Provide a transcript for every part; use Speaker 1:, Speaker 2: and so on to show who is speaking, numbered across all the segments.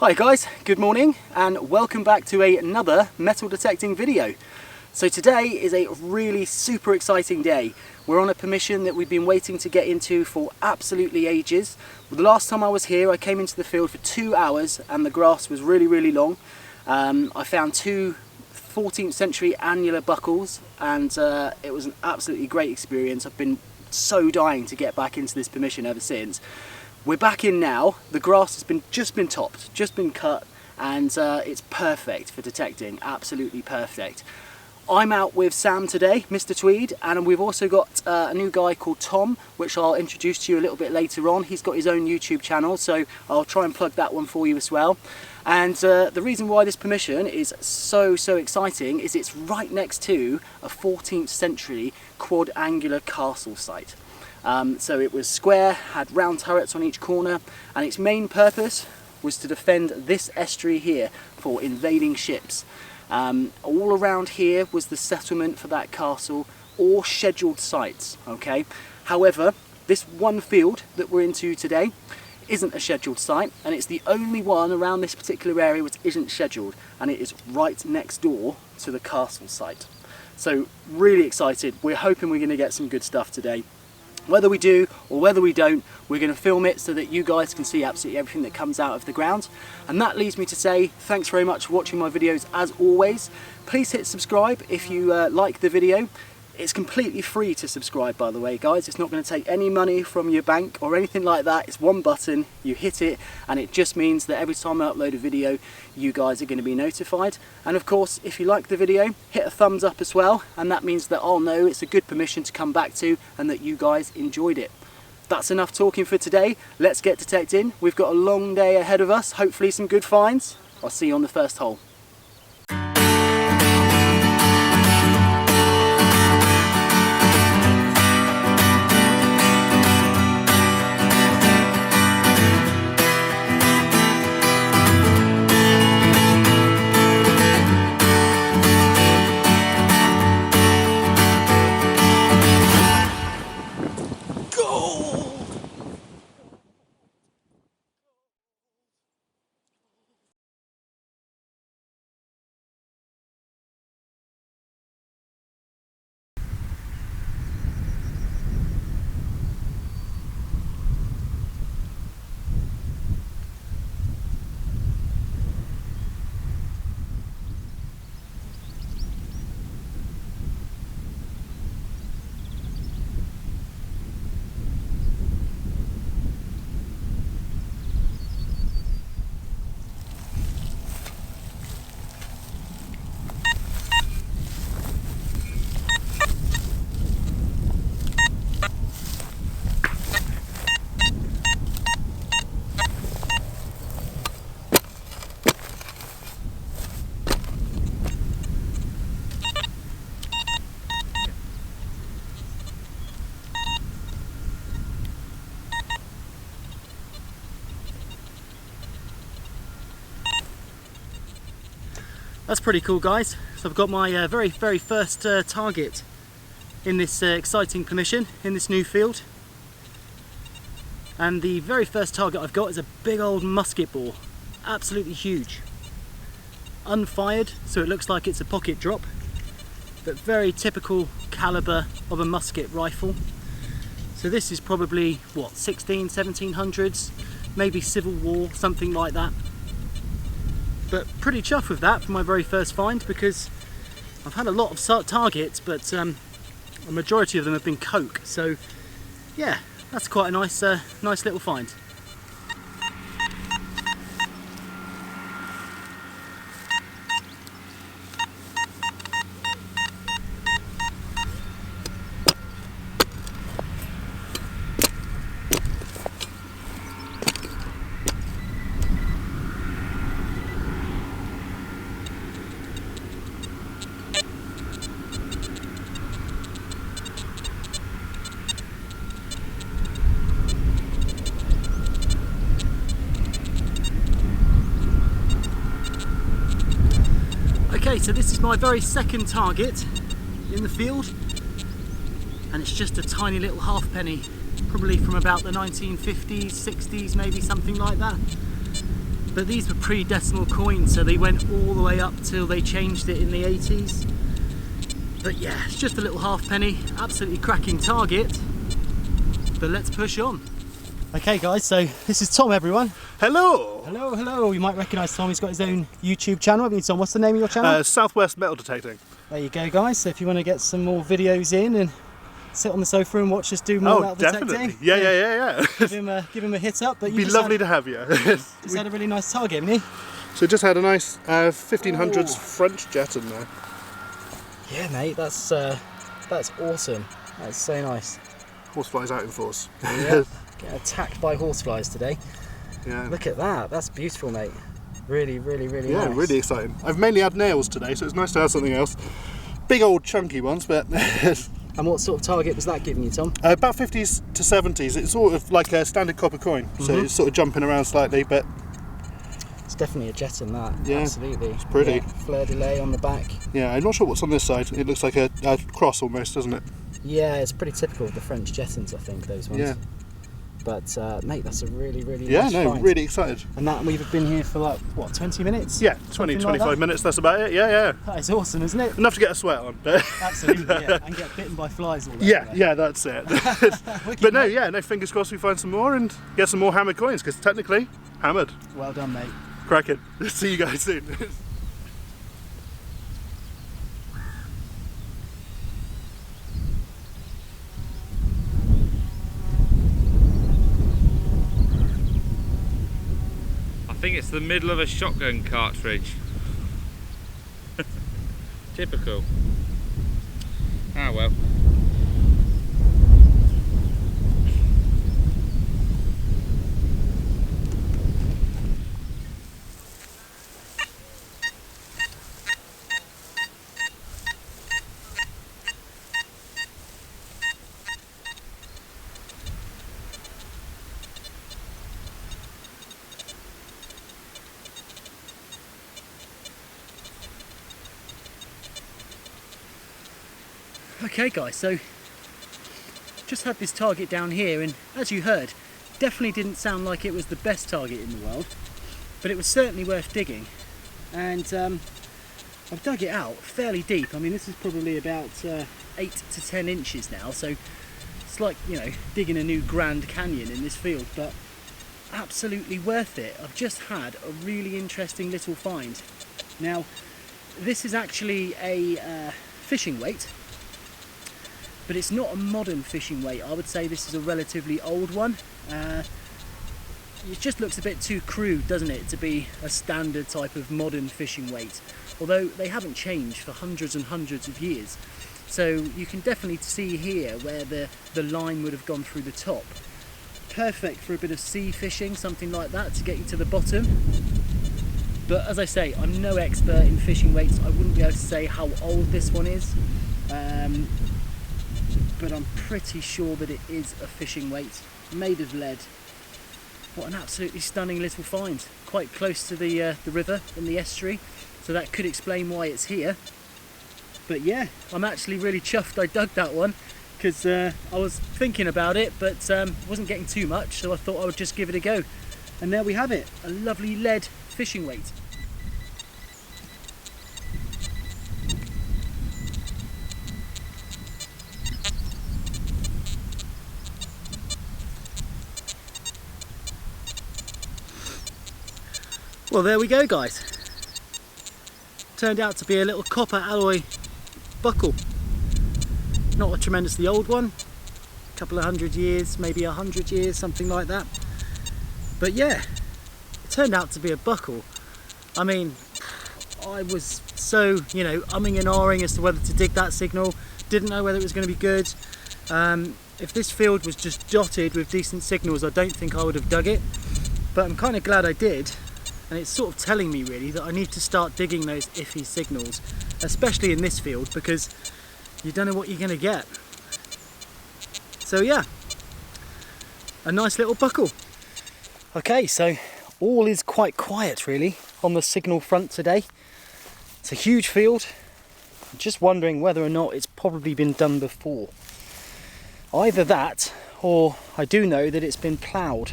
Speaker 1: Hi guys, good morning and welcome back to another metal detecting video. So today is a really super exciting day. We're on a permission that we've been waiting to get into for absolutely ages. Well, the last time I was here I came into the field for 2 hours and the grass was really long. I found two 14th century annular buckles and it was an absolutely great experience. I've been so dying to get back into this permission ever since. We're back in now. The grass has just been topped, just been cut, and it's perfect for detecting, absolutely perfect. I'm out with Sam today, Mr. Tweed, and we've also got a new guy called Tom, which I'll introduce to you a little bit later on. He's got his own YouTube channel, so I'll try and plug that one for you as well. And the reason why this permission is so exciting is it's right next to a 14th century quadrangular castle site. So it was square, had round turrets on each corner, and its main purpose was to defend this estuary here for invading ships. All around here was the settlement for that castle, or scheduled sites, okay? However, this one field that we're into today isn't a scheduled site, and it's the only one around this particular area which isn't scheduled, and it is right next door to the castle site. So really excited. We're hoping we're going to get some good stuff today. Whether we do or whether we don't, we're going to film it so that you guys can see absolutely everything that comes out of the ground. And that leads me to say thanks very much for watching my videos as always. Please hit subscribe if you like the video. It's completely free to subscribe, by the way, guys. It's not going to take any money from your bank or anything like that. It's one button, you hit it, and it just means that every time I upload a video, you guys are going to be notified. And of course, if you like the video, hit a thumbs up as well, and that means that I'll know it's a good permission to come back to and that you guys enjoyed it. That's enough talking for today. Let's get detecting. We've got a long day ahead of us, hopefully some good finds. I'll see you on the first hole. That's pretty cool, guys. So I've got my very first target in this exciting permission in this new field, and the very first target I've got is a big old musket ball, absolutely huge, unfired, so it looks like it's a pocket drop, but very typical caliber of a musket rifle. So this is probably what, 1700s, maybe Civil War, something like that. But pretty chuffed with that for my very first find, because I've had a lot of targets, but a majority of them have been coke. So yeah, that's quite a nice little find. Okay, so this is my very second target in the field, and it's just a tiny little halfpenny, probably from about the 1950s, 60s, maybe something like that. but these were pre-decimal coins, so they went all the way up till they changed it in the 80s. But yeah, it's just a little halfpenny, absolutely cracking target, but let's push on. Okay guys, so this is Tom, everyone.
Speaker 2: Hello!
Speaker 1: Hello, hello. You might recognise Tom, he's got his own YouTube channel, haven't you, Tom? What's the name of your channel?
Speaker 2: Southwest Metal Detecting.
Speaker 1: There you go guys, so if you want to get some more videos in and sit on the sofa and watch us do more metal detecting.
Speaker 2: Definitely. Yeah.
Speaker 1: give him a hit up. But
Speaker 2: It'd be lovely to have you.
Speaker 1: He's had a really nice target, haven't he?
Speaker 2: So just had a nice 1500s French jet in there.
Speaker 1: Yeah mate, that's awesome. That's so nice.
Speaker 2: Horseflies out in force.
Speaker 1: Yeah. Getting attacked by horseflies today.
Speaker 2: Yeah.
Speaker 1: Look at that, that's beautiful mate. Really nice.
Speaker 2: Yeah, really exciting. I've mainly had nails today, so it's nice to have something else. Big old chunky ones, but...
Speaker 1: And what sort of target was that giving you, Tom?
Speaker 2: About 50s to 70s. It's sort of like a standard copper coin, so it's sort of jumping around slightly, but...
Speaker 1: It's definitely a jet in that,
Speaker 2: yeah,
Speaker 1: absolutely.
Speaker 2: It's pretty.
Speaker 1: Yeah, fleur de lys on the back.
Speaker 2: Yeah, I'm not sure what's on this side. It looks like a cross almost, doesn't it?
Speaker 1: Yeah, it's pretty typical of the French Jettons, I think, those ones.
Speaker 2: Yeah.
Speaker 1: But mate, that's a really nice find.
Speaker 2: Really excited.
Speaker 1: And that we've been here for like, what, 20 minutes?
Speaker 2: Yeah, 20-25 minutes, that's about it, yeah.
Speaker 1: That is awesome, isn't it?
Speaker 2: Enough to get a sweat on. But
Speaker 1: Absolutely, yeah, and get bitten by flies all that.
Speaker 2: Yeah, that's it. But no, fingers crossed we find some more and get some more hammered coins, because technically, hammered.
Speaker 1: Well done, mate.
Speaker 2: Cracking. See you guys soon.
Speaker 3: I think it's the middle of a shotgun cartridge. Typical. Ah well.
Speaker 1: Okay guys, so just had this target down here, and as you heard, definitely didn't sound like it was the best target in the world, but it was certainly worth digging. And I've dug it out fairly deep. I mean, this is probably about 8 to 10 inches now, so it's like, you know, digging a new Grand Canyon in this field, but absolutely worth it. I've just had a really interesting little find. Now, this is actually a fishing weight, but it's not a modern fishing weight. I would say this is a relatively old one. It just looks a bit too crude, doesn't it, to be a standard type of modern fishing weight, although they haven't changed for hundreds and hundreds of years. So you can definitely see here where the line would have gone through the top. Perfect for a bit of sea fishing, something like that, to get you to the bottom. But as I say, I'm no expert in fishing weights. I wouldn't be able to say how old this one is. But I'm pretty sure that it is a fishing weight, made of lead. What an absolutely stunning little find. Quite close to the river and the estuary, so that could explain why it's here. But yeah, I'm actually really chuffed I dug that one, because I was thinking about it, but wasn't getting too much, so I thought I would just give it a go. And there we have it, a lovely lead fishing weight. Well, there we go guys. Turned out to be a little copper alloy buckle. Not a tremendously old one, a couple of 100 years, maybe 100 years, something like that. But yeah, it turned out to be a buckle. I mean, I was so, you know, umming and ahhing as to whether to dig that signal, didn't know whether it was going to be good. If this field was just dotted with decent signals, I don't think I would have dug it, but I'm kind of glad I did. And it's sort of telling me really that I need to start digging those iffy signals, especially in this field, because you don't know what you're going to get. So yeah, a nice little buckle. Okay, so all is quite quiet really on the signal front today. It's a huge field. I'm just wondering whether or not it's probably been done before. Either that, or I do know that it's been ploughed.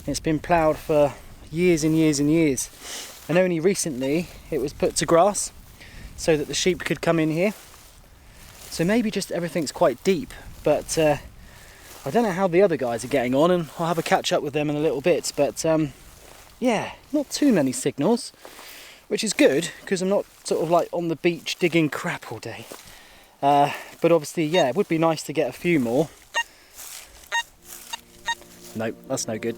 Speaker 1: It's been ploughed for years and years and years, and only recently it was put to grass so that the sheep could come in here. So maybe just everything's quite deep, but I don't know how the other guys are getting on, and I'll have a catch up with them in a little bit. But yeah, not too many signals, which is good because I'm not sort of like on the beach digging crap all day. But obviously, yeah, it would be nice to get a few more. Nope, that's no good.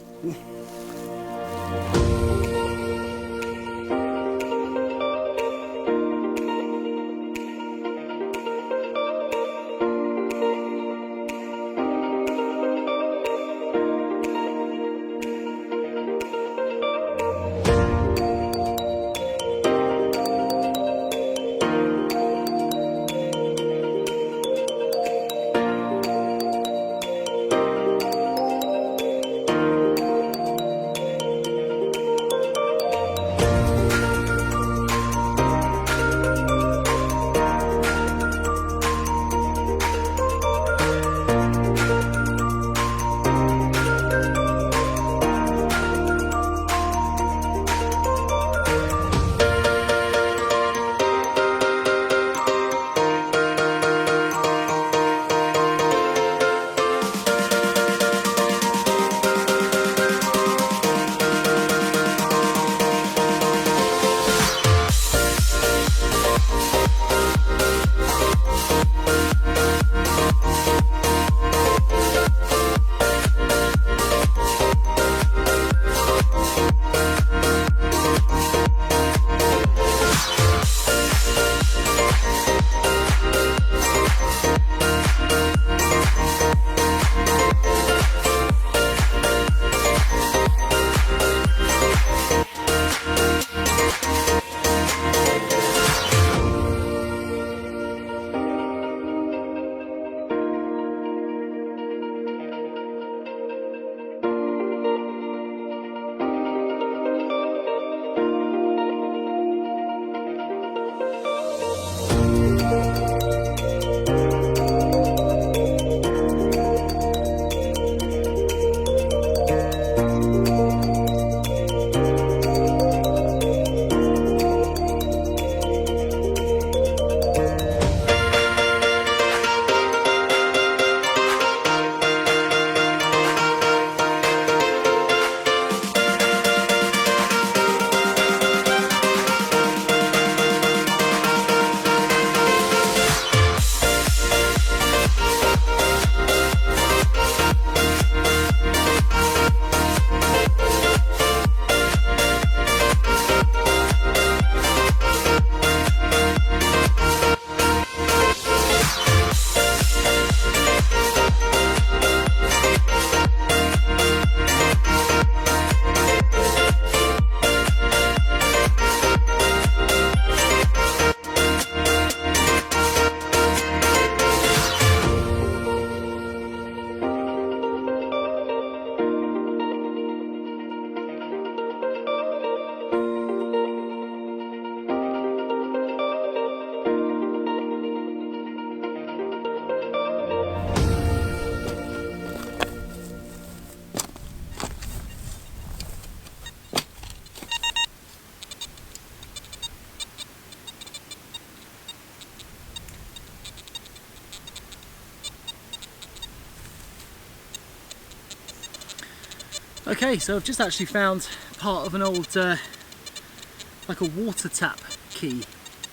Speaker 1: Okay, so I've just actually found part of an old, like a water tap key.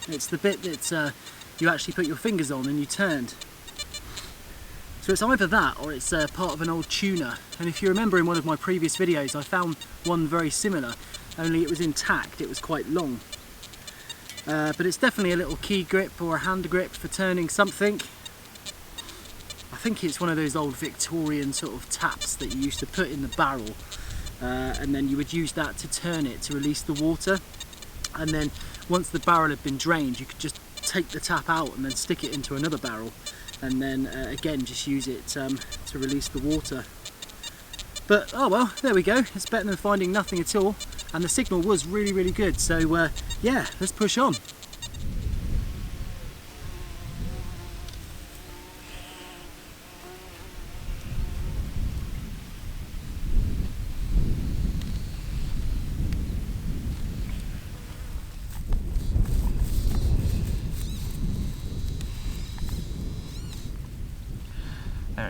Speaker 1: It's the bit that you actually put your fingers on and you turned. So it's either that or it's part of an old tuner. And if you remember in one of my previous videos, I found one very similar, only it was intact, it was quite long. But it's definitely a little key grip or a hand grip for turning something. I think it's one of those old Victorian sort of taps that you used to put in the barrel, and then you would use that to turn it to release the water. And then once the barrel had been drained, you could just take the tap out and then stick it into another barrel, and then again just use it to release the water. But oh well, there we go, it's better than finding nothing at all, and the signal was really good. So yeah, let's push on.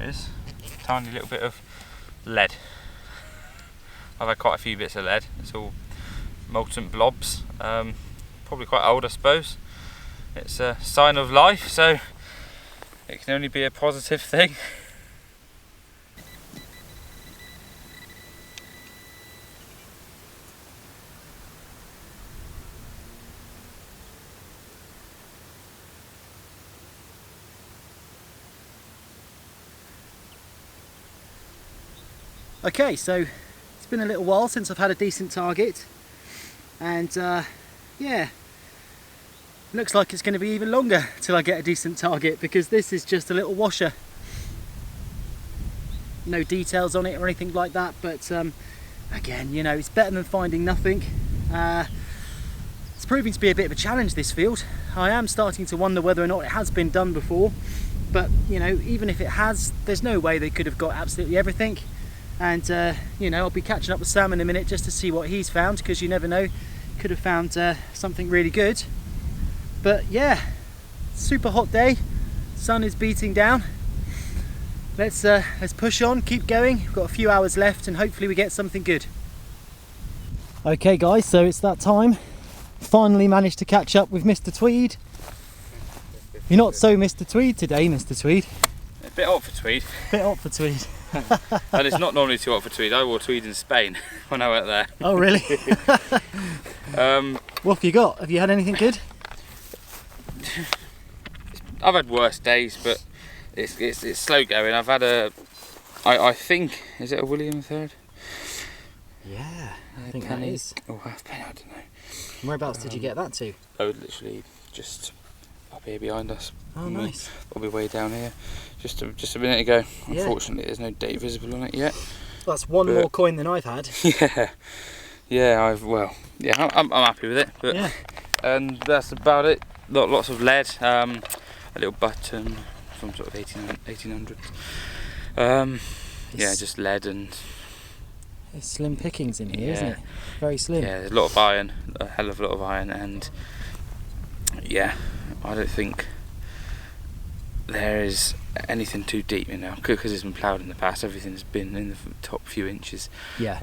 Speaker 3: is a tiny little bit of lead. I've had quite a few bits of lead. It's all molten blobs. Probably quite old, I suppose. It's a sign of life, so it can only be a positive thing.
Speaker 1: Okay, so it's been a little while since I've had a decent target, and yeah, looks like it's going to be even longer till I get a decent target, because this is just a little washer. No details on it or anything like that, but again, you know, it's better than finding nothing. It's proving to be a bit of a challenge, this field. I am starting to wonder whether or not it has been done before, but you know, even if it has, there's no way they could have got absolutely everything. And you know, I'll be catching up with Sam in a minute just to see what he's found, because you never know, could have found something really good. But yeah, super hot day, sun is beating down. Let's push on, keep going. We've got a few hours left and hopefully we get something good. Okay guys, so it's that time. Finally managed to catch up with Mr. Tweed. You're not so Mr. Tweed today, Mr. Tweed.
Speaker 3: A bit hot for tweed.
Speaker 1: Bit hot for tweed.
Speaker 3: And it's not normally too hot for tweed. I wore tweed in Spain when I went there.
Speaker 1: Oh really? What have you got? Have you had anything good?
Speaker 3: I've had worse days, but it's slow going. I've had I think, is it a William III?
Speaker 1: Yeah, I think
Speaker 3: penny.
Speaker 1: that is.
Speaker 3: Or half penny, I don't know.
Speaker 1: Whereabouts did you get that to?
Speaker 3: Oh, literally just up here behind us.
Speaker 1: Oh nice.
Speaker 3: Probably way down here. Just a minute ago.
Speaker 1: Yeah.
Speaker 3: Unfortunately, there's no date visible on it yet.
Speaker 1: That's one more coin than I've had.
Speaker 3: Yeah. I'm happy with it. But,
Speaker 1: yeah.
Speaker 3: And that's about it. Lots of lead. A little button from sort of 1800s. Yeah, just lead and.
Speaker 1: There's slim pickings in here, isn't it? Very slim.
Speaker 3: Yeah, there's a lot of iron, a hell of a lot of iron, and yeah, I don't think there is anything too deep, you know, because it's been ploughed in the past. Everything's been in the top few inches.
Speaker 1: Yeah.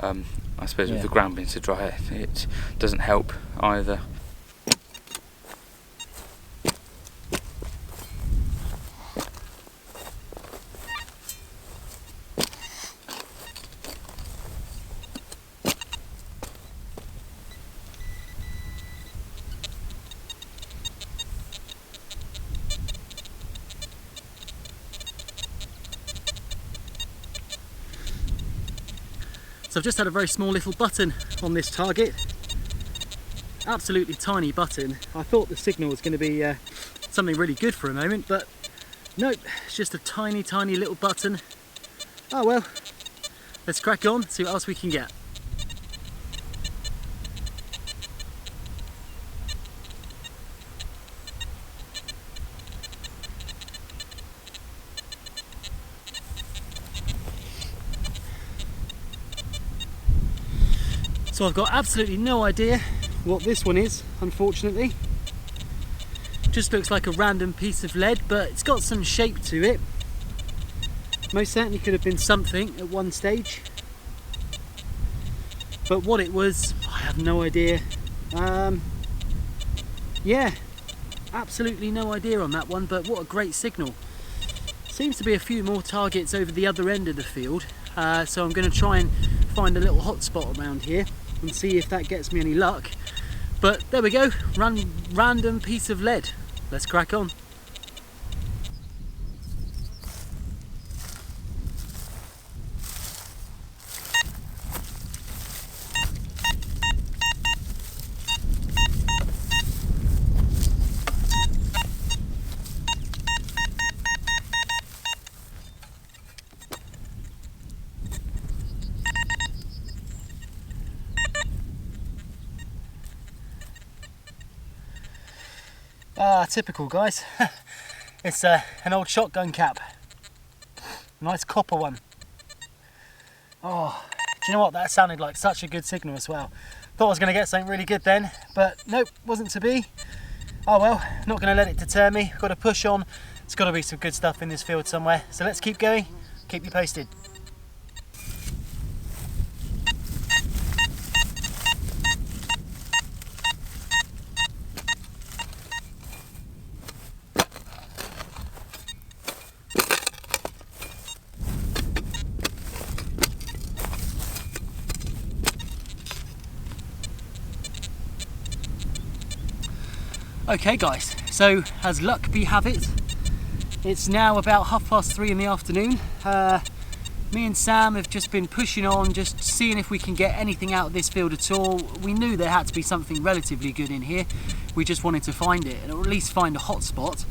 Speaker 3: I suppose with the ground being so dry, it doesn't help either.
Speaker 1: So I've just had a very small little button on this target. Absolutely tiny button. I thought the signal was going to be something really good for a moment, but nope, it's just a tiny little button. Oh well, let's crack on, see what else we can get. So I've got absolutely no idea what this one is, unfortunately. Just looks like a random piece of lead, but it's got some shape to it. Most certainly could have been something at one stage. But what it was, I have no idea. Yeah, absolutely no idea on that one, but what a great signal. Seems to be a few more targets over the other end of the field, so I'm going to try and find a little hot spot around here and see if that gets me any luck. But there we go, random piece of lead. Let's crack on. Ah, typical guys. It's an old shotgun cap. A nice copper one. Oh, do you know what? That sounded like such a good signal as well. Thought I was going to get something really good then, but nope, wasn't to be. Oh well, not going to let it deter me. Got to push on. There's got to be some good stuff in this field somewhere. So let's keep going Keep you posted. Okay guys, so as luck be have it, it's now about 3:30 in the afternoon. Me and Sam have just been pushing on, just seeing if we can get anything out of this field at all. We knew there had to be something relatively good in here. We just wanted to find it, or at least find a hot spot.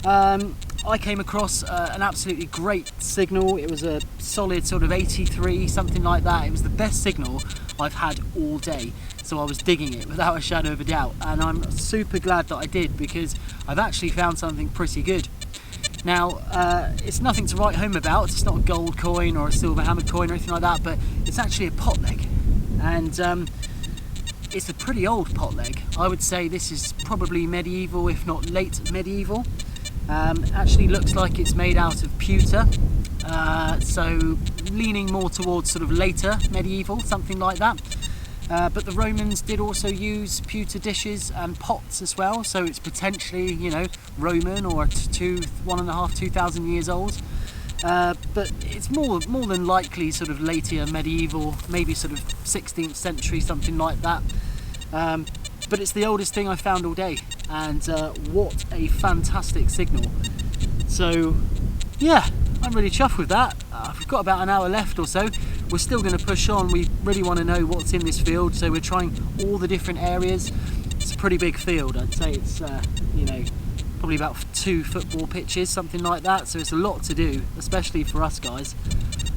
Speaker 1: I came across an absolutely great signal. It was a solid sort of 83, something like that. It was the best signal I've had all day. So I was digging it without a shadow of a doubt. And I'm super glad that I did, because I've actually found something pretty good. Now, it's nothing to write home about. It's not a gold coin or a silver hammered coin or anything like that, but it's actually a pot leg. And it's a pretty old pot leg. I would say this is probably medieval, if not late medieval. Actually looks like it's made out of pewter, so leaning more towards sort of later medieval, something like that. But the Romans did also use pewter dishes and pots as well, so it's potentially, you know, Roman or 1.5, 2,000 years old. But it's more than likely sort of later medieval, maybe sort of 16th century, something like that. But it's the oldest thing I've found all day, and what a fantastic signal. So yeah, I'm really chuffed with that. We've got about an hour left or so. We're still going to push on. We really want to know what's in this field, so we're trying all the different areas. It's a pretty big field. I'd say it's you know, probably about 2 football pitches, something like that, so it's a lot to do, especially for us guys.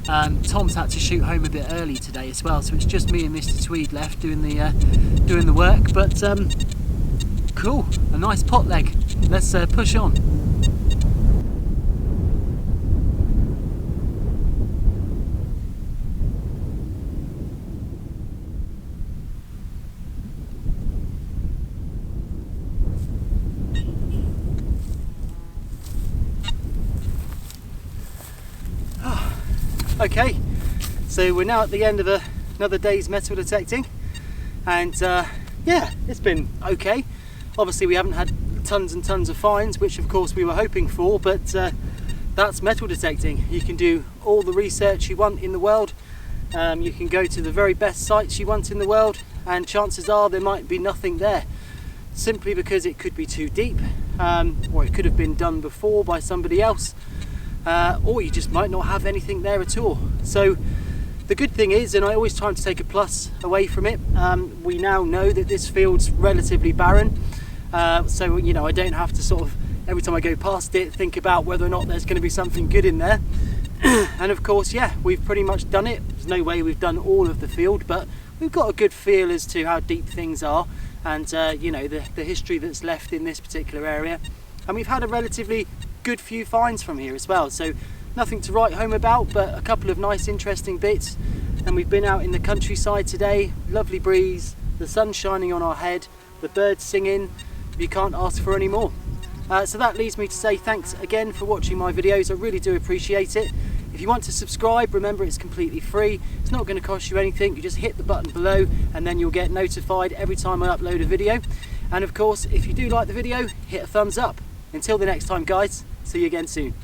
Speaker 1: Tom's had to shoot home a bit early today as well, so it's just me and Mr. Tweed left doing the work. But cool, a nice pot leg. Let's push on. Okay, so we're now at the end of another day's metal detecting, and yeah, it's been okay. Obviously we haven't had tons and tons of finds, which of course we were hoping for, but that's metal detecting. You can do all the research you want in the world, you can go to the very best sites you want in the world, and chances are there might be nothing there, simply because it could be too deep, or it could have been done before by somebody else. Or you just might not have anything there at all. So the good thing is, and I always try to take a plus away from it, we now know that this field's relatively barren, so you know, I don't have to sort of every time I go past it think about whether or not there's going to be something good in there. And of course, yeah, we've pretty much done it. There's no way we've done all of the field, but we've got a good feel as to how deep things are, and you know, the history that's left in this particular area. And we've had a relatively good few finds from here as well, so nothing to write home about, but a couple of nice interesting bits. And we've been out in the countryside today, lovely breeze, the sun shining on our head, the birds singing. You can't ask for any more. So that leads me to say thanks again for watching my videos. I really do appreciate it. If you want to subscribe, remember it's completely free. It's not going to cost you anything. You just hit the button below and then you'll get notified every time I upload a video. And of course, if you do like the video, hit a thumbs up. Until the next time guys, see you again soon.